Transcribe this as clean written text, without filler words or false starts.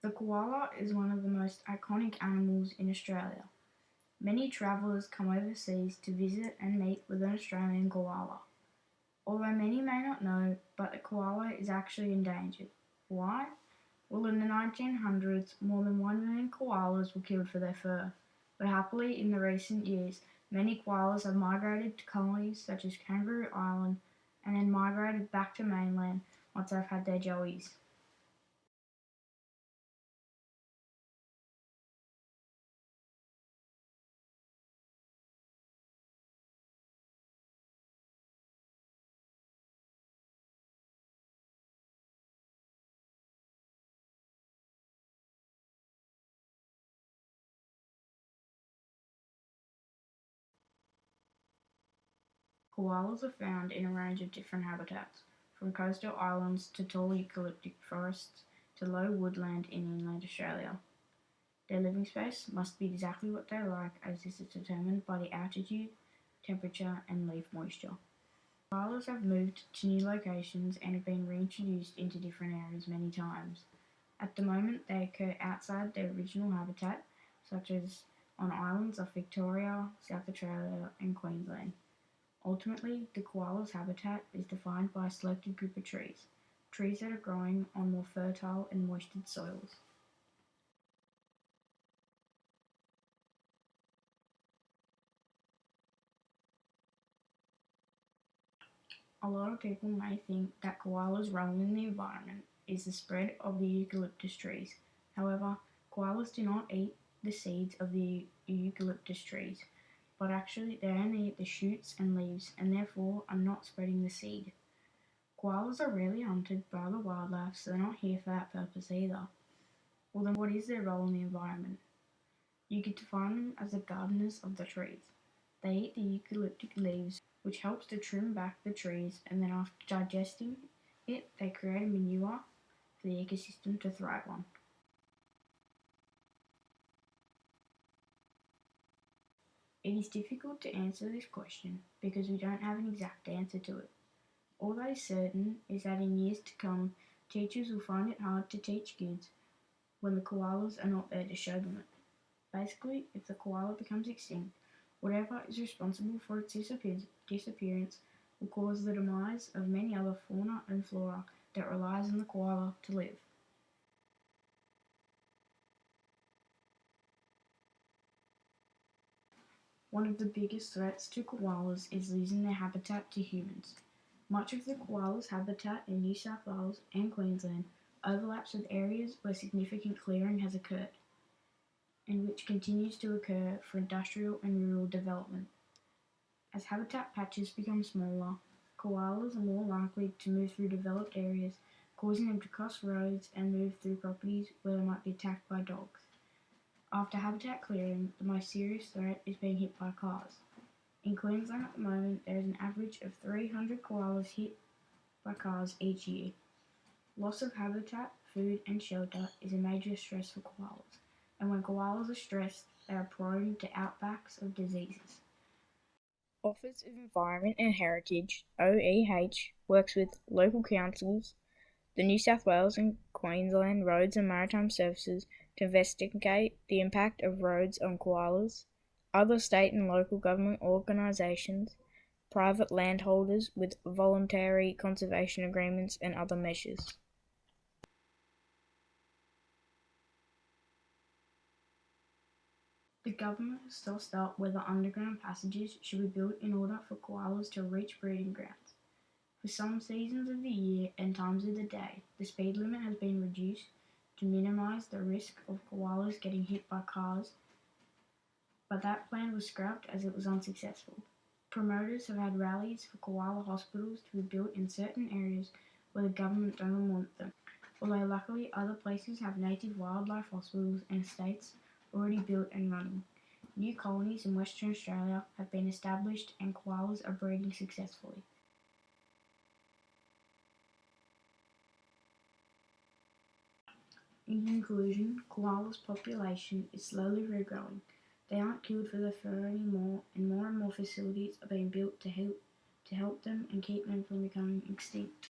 The koala is one of the most iconic animals in Australia. Many travellers come overseas to visit and meet with an Australian koala. Although many may not know, but the koala is actually endangered. Why? Well, in the 1900s, more than 1 million koalas were killed for their fur. But happily, in the recent years, many koalas have migrated to colonies such as Kangaroo Island and then migrated back to mainland once they've had their joeys. Koalas are found in a range of different habitats, from coastal islands to tall eucalyptic forests to low woodland in inland Australia. Their living space must be exactly what they like, as this is determined by the altitude, temperature, and leaf moisture. Koalas have moved to new locations and have been reintroduced into different areas many times. At the moment, they occur outside their original habitat, such as on islands off Victoria, South Australia, and Queensland. Ultimately, the koala's habitat is defined by a selected group of trees that are growing on more fertile and moistured soils. A lot of people may think that koalas' role in the environment is the spread of the eucalyptus trees. However, koalas do not eat the seeds of the eucalyptus trees, but actually they only eat the shoots and leaves and therefore are not spreading the seed. Koalas are rarely hunted by other wildlife, so they're not here for that purpose either. Well, then what is their role in the environment? You could define them as the gardeners of the trees. They eat the eucalyptic leaves, which helps to trim back the trees, and then after digesting it, they create a manure for the ecosystem to thrive on. It is difficult to answer this question because we don't have an exact answer to it. All that is certain is that in years to come, teachers will find it hard to teach kids when the koalas are not there to show them it. Basically, if the koala becomes extinct, whatever is responsible for its disappearance will cause the demise of many other fauna and flora that relies on the koala to live. One of the biggest threats to koalas is losing their habitat to humans. Much of the koala's habitat in New South Wales and Queensland overlaps with areas where significant clearing has occurred, and which continues to occur for industrial and rural development. As habitat patches become smaller, koalas are more likely to move through developed areas, causing them to cross roads and move through properties where they might be attacked by dogs. After habitat clearing, the most serious threat is being hit by cars. In Queensland at the moment, there is an average of 300 koalas hit by cars each year. Loss of habitat, food, and shelter is a major stress for koalas, and when koalas are stressed, they are prone to outbreaks of diseases. Office of Environment and Heritage (OEH) works with local councils, the New South Wales and Queensland Roads and Maritime Services to investigate the impact of roads on koalas, other state and local government organisations, private landholders with voluntary conservation agreements and other measures. The government has sussed out whether underground passages should be built in order for koalas to reach breeding grounds. For some seasons of the year and times of the day, the speed limit has been reduced to minimise the risk of koalas getting hit by cars, but that plan was scrapped as it was unsuccessful. Promoters have had rallies for koala hospitals to be built in certain areas where the government don't want them, although luckily other places have native wildlife hospitals and estates already built and running. New colonies in Western Australia have been established and koalas are breeding successfully. In conclusion, koalas' population is slowly regrowing. They aren't killed for their fur anymore, and more facilities are being built to help them and keep them from becoming extinct.